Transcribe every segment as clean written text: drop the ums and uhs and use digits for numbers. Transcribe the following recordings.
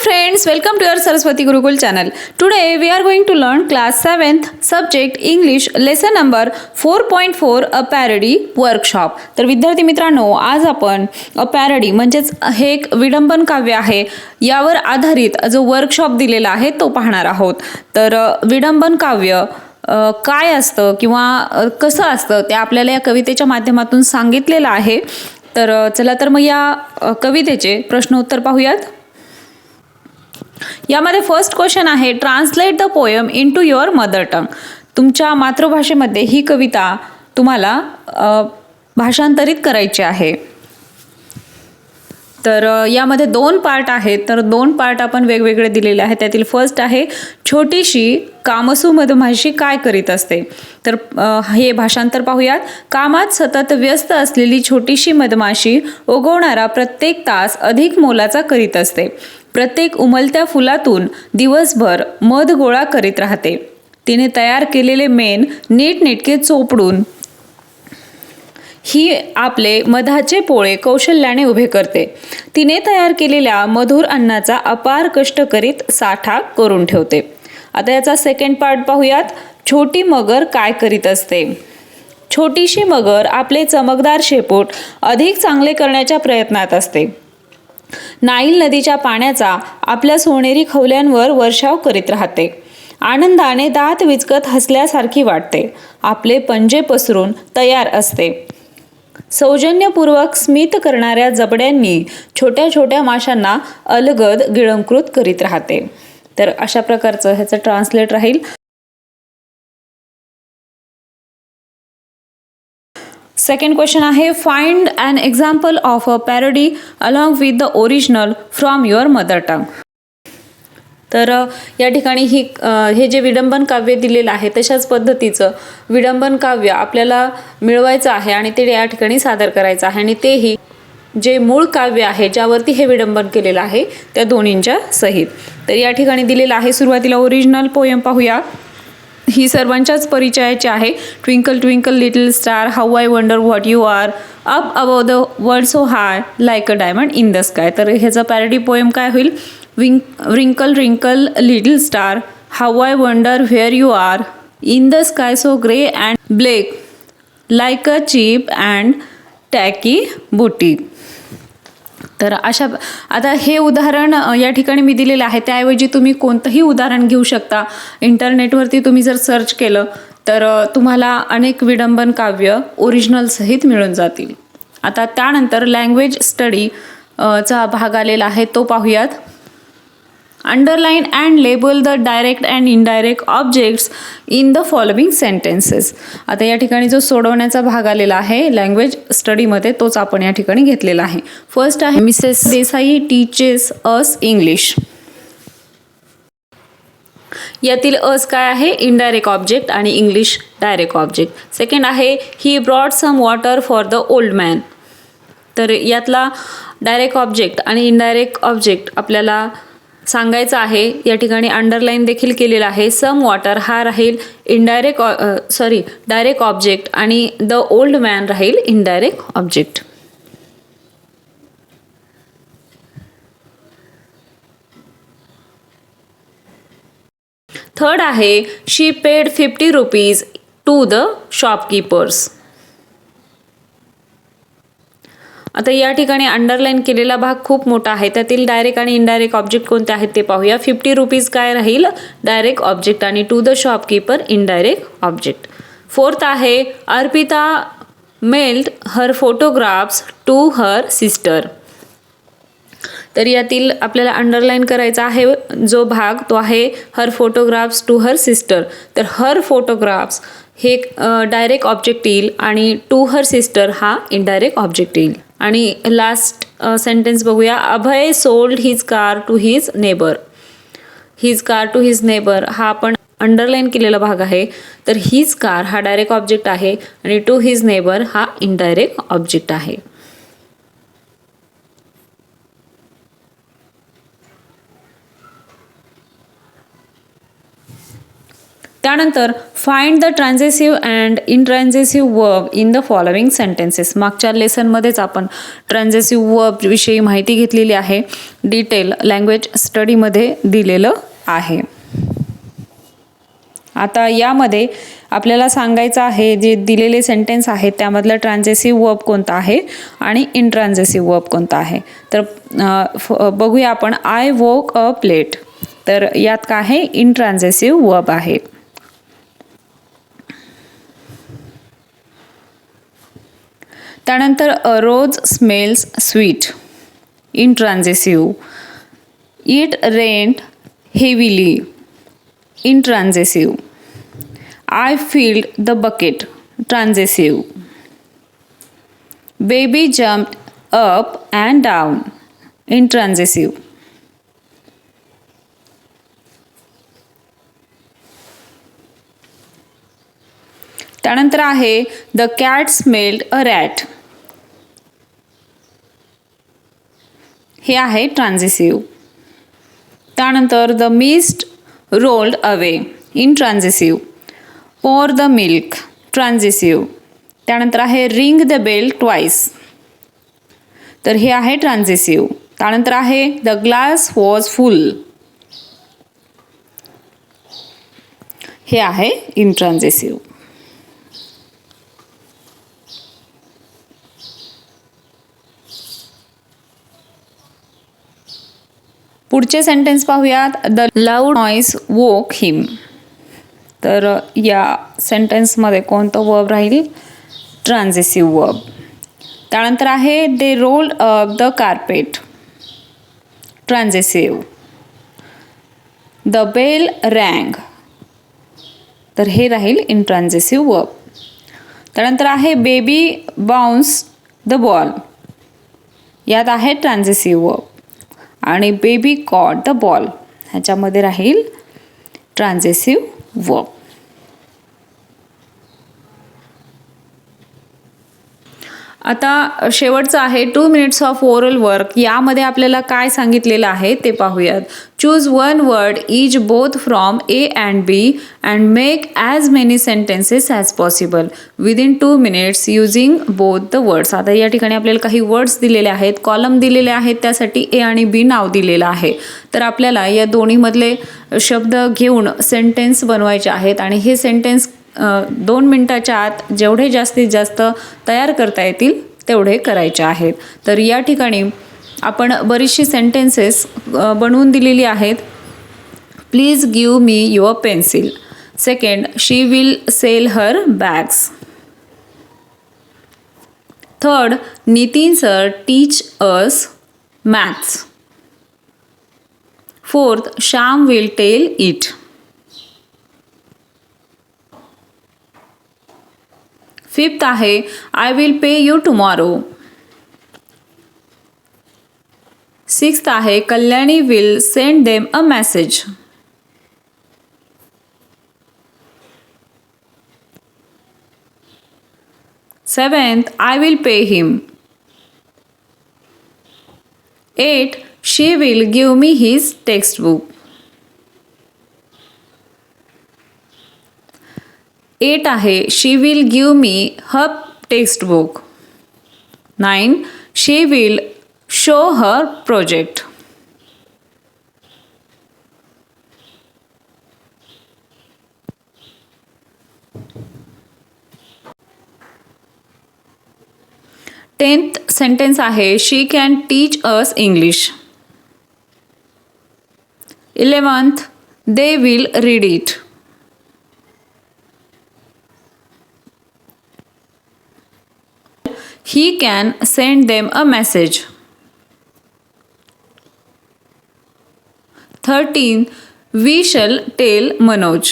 friends, welcome to your Saraswati Gurukul channel. Today we are going to learn class 7th subject English lesson number 4.4 a parody workshop. तर विद्यार्थी मित्रांनो, आज आपण अ parody म्हणजेच हे एक विडंबन काव्य आहे, यावर आधारित जो वर्कशॉप दिलेला आहे तो पाहणार आहोत. तर विडंबन काव्य काय असतं किंवा कसं असतं ते आपल्याला या कवितेच्या माध्यमातून सांगितलेलं आहे. तर चला तर मग या कवितेचे प्रश्नोत्तर पाहूयात. यामध्ये फर्स्ट क्वेश्चन आहे, translate the poem into your mother tongue. तुमच्या मातृभाषेमध्ये ही कविता तुम्हाला भाषांतरित करायची आहे. तर यामध्ये दोन पार्ट आहेत, तर दोन पार्ट आपण वेगवेगळे दिलेले आहेत. त्यातील फर्स्ट आहे, छोटीशी कामसू मधमाशी काय करीत असते. तर हे भाषांतर पाहूयात. कामात सतत व्यस्त असलेली छोटीशी मधमाशी उगवणारा प्रत्येक तास अधिक मोलाचा करीत असते. प्रत्येक उमलत्या फुलातून दिवसभर मध गोळा करीत राहते. तिने तयार केलेले मेण नीटनेटके चोपडून ही आपले मधाचे पोळे कौशल्याने उभे करते. तिने तयार केलेल्या मधुर अन्नाचा अपार कष्ट करीत साठा करून ठेवते. आता याचा सेकंड पार्ट पाहूयात. छोटी मगर काय करीत असते. छोटीशी मगर आपले चमकदार शेपूट अधिक चांगले करण्याच्या प्रयत्नात असते. नाईल नदीच्या पाण्याचा आपल्या सोनेरी खवल्यांवर वर्षाव करीत राहते. आनंदाने दात विचकत हसल्यासारखी वाटते. आपले पंजे पसरून तयार असते. सौजन्यपूर्वक स्मित करणाऱ्या जबड्यांनी छोट्या छोट्या माशांना अलगद गिळंकृत करीत राहते. तर अशा प्रकारचं ह्याचं ट्रान्सलेट राहील. सेकंड क्वेश्चन आहे, find an example of a parody along with the original from your mother tongue. तर या ठिकाणी हे जे विडंबन काव्य दिलेलं आहे तशाच पद्धतीचं विडंबन काव्य आपल्याला मिळवायचं आहे आणि ते या ठिकाणी सादर करायचं आहे. आणि तेही जे मूळ काव्य आहे ज्यावरती हे विडंबन केलेलं आहे त्या दोन्हींच्या सहित. तर या ठिकाणी दिलेलं आहे. सुरुवातीला ओरिजिनल पोयम पाहूया. ही सर्वांच्याच परिचयाची आहे. Twinkle twinkle little star, how I wonder what you are, up above the world so high like a diamond in the sky. तर ह्याचं पॅरडी पोयम काय होईल. Wrinkle, wrinkle, little star, how I wonder where you are, in the sky so grey and black, like a cheap and tacky booty. तर आता हे उदाहरण या ठिकाणी मी दिलेलं आहे. त्याऐवजी तुम्ही कोणतंही उदाहरण घेऊ शकता. इंटरनेटवरती तुम्ही जर सर्च केलं तर तुम्हाला अनेक विडंबन काव्य ओरिजिनल सहित मिळून जातील. आता त्यानंतर लँग्वेज स्टडी चा भाग आलेला आहे, तो पाहूयात. Underline and label the direct and indirect objects in the following sentences. आता या ठिकाणी जो सोडवण्याचा भाग आलेला आहे लँग्वेज स्टडीमध्ये तोच आपण या ठिकाणी घेतलेला आहे. फर्स्ट आहे, Mrs Desai teaches us English. यातील अस काय आहे, इनडायरेक्ट ऑब्जेक्ट आणि इंग्लिश डायरेक्ट ऑब्जेक्ट. सेकंड आहे, he brought some water for the old man. तर यातला डायरेक्ट ऑब्जेक्ट आणि इनडायरेक्ट ऑब्जेक्ट आपल्याला सांगायचं आहे. या ठिकाणी अंडरलाईन देखील केलेला आहे. सम वॉटर हा राहील डायरेक्ट ऑब्जेक्ट आणि द ओल्ड मॅन राहील इनडायरेक्ट ऑब्जेक्ट. थर्ड आहे, she paid 50 rupees to the shopkeepers. आता या ठिकाणी अंडरलाईन केलेला भाग खूप मोठा आहे. त्यातील डायरेक्ट आणि इनडायरेक्ट ऑब्जेक्ट कोणते आहेत ते पाहूया. 50 रुपीज काय राहील, डायरेक्ट ऑब्जेक्ट आणि to the shopkeeper indirect object. Fourth आहे, Arpita mailed her photographs to her sister. तर यातील आपल्याला अंडरलाईन करायचा आहे जो भाग तो आहे her photographs to her sister. तर हर फोटोग्राफ्स हे डायरेक्ट ऑब्जेक्ट येईल आणि टू हर सिस्टर हा इनडायरेक्ट ऑब्जेक्ट येईल. आणि लास्ट सेंटेन्स बघूया. Abhay sold his car to his neighbour. His car to his neighbour हा आपण अंडरलाईन केलेला भाग आहे. तर हिज कार हा डायरेक्ट ऑब्जेक्ट आहे आणि टू हिज नेबर हा इनडायरेक्ट ऑब्जेक्ट आहे. त्यानंतर find the transitive and intransitive verb in the following sentences. मागच्या लेसनमध्येच आपण ट्रान्झिटिव्ह वर्ब विषयी माहिती घेतलेली आहे. डिटेल लँग्वेज स्टडीमध्ये दिलेलं आहे. आता यामध्ये आपल्याला सांगायचं आहे जे दिलेले सेंटेन्स आहेत त्यामधलं ट्रान्झिटिव्ह वर्ब कोणता आहे आणि इंट्रान्झिटिव्ह वर्ब कोणता आहे. तर बघूया आपण. I woke up late. तर यात काय आहे? इंट्रान्झिटिव्ह वर्ब आहे. त्यानंतर a rose smells sweet. Intransitive. It rained heavily. Intransitive. I filled the bucket. Transitive. Baby jumped up and down. Intransitive. त्यानंतर आहे the cat smelled a rat. हे आहे ट्रान्झिटिव्ह. त्यानंतर the mist rolled away. Intransitive. pour the milk. ट्रान्झिटिव्ह. त्यानंतर आहे ring the bell twice. तर हे आहे ट्रान्झिटिव्ह. त्यानंतर आहे द ग्लास वॉज फुल. हे आहे इंट्रान्झिटिव्ह. पुढचे सेंटेन्स पाहूयात. द लाऊड नॉईस वोक हिम. तर या सेंटेन्समध्ये कोणतं वर्ब राहील? Transitive verb. त्यानंतर आहे they rolled up the carpet. Transitive. The bell rang. तर हे राहील इंट्रान्झिटिव्ह वर्ब. त्यानंतर आहे बेबी बाउन्स द बॉल. यात आहे ट्रान्झिटिव्ह वर्ब. आणि बेबी कॉट द बॉल ह्याच्यामध्ये राहील ट्रान्झिटिव्ह वर्ब. आता शेवटचं आहे 2 minutes ऑफ ओरल वर्क. यामध्ये आपल्याला काय सांगितलेलं आहे ते पाहूयात. Choose one word each both from A and B and make as many sentences as possible within 2 minutes using both the words. आता या ठिकाणी आपल्याला काही वर्ड्स दिलेले आहेत, कॉलम दिलेले आहेत, त्यासाठी ए आणि बी नाव दिलेलं आहे. तर आपल्याला या दोन्हीमधले शब्द घेऊन सेंटेन्स बनवायचे आहेत आणि हे सेंटेन्स 2 मिनिटाच्या आत जेवढे जास्तीत जास्त तयार करता येतील तेवढे करायचे आहेत. तर या ठिकाणी आपण बरीचशी सेंटेन्सेस बनवून दिलेली आहेत. Please give me your pencil. Second, she will sell her bags. Third, Nitin sir teach us maths. Fourth, Shyam will tell it. Fifth आहे I will pay you tomorrow. Sixth आहे Kalyani will send them a message. Seventh, I will pay him. Eight, she will give me his textbook. 8 आहे she will give me her textbook. 9, she will show her project. 10th sentence आहे शी can teach us English. 11th, they will read it. 'He can send them a message. 13, we shall tell Manoj.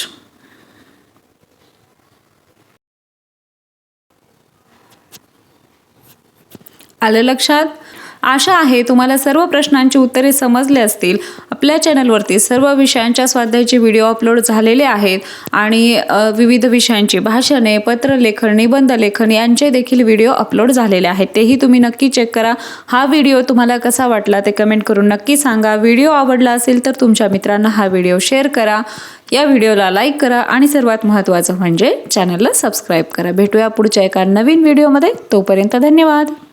'आलं लक्षात? आशा आहे तुम्हाला सर्व प्रश्नांची उत्तरे समजली असतील. आपल्या चॅनलवरती सर्व विषयांच्या स्वाध्यायाचे व्हिडिओ अपलोड झालेले आहेत आणि विविध विषयांची भाषणे, पत्रलेखन, निबंधलेखन यांचे देखील व्हिडिओ अपलोड झालेले आहेत. तेही तुम्ही नक्की चेक करा. हा व्हिडिओ तुम्हाला कसा वाटला ते कमेंट करून नक्की सांगा. व्हिडिओ आवडला असेल तर तुमच्या मित्रांना हा व्हिडिओ शेअर करा. या व्हिडिओला लाईक करा आणि सर्वात महत्त्वाचं म्हणजे चॅनलला सबस्क्राईब करा. भेटूया पुढच्या एका नवीन व्हिडिओमध्ये. तोपर्यंत धन्यवाद.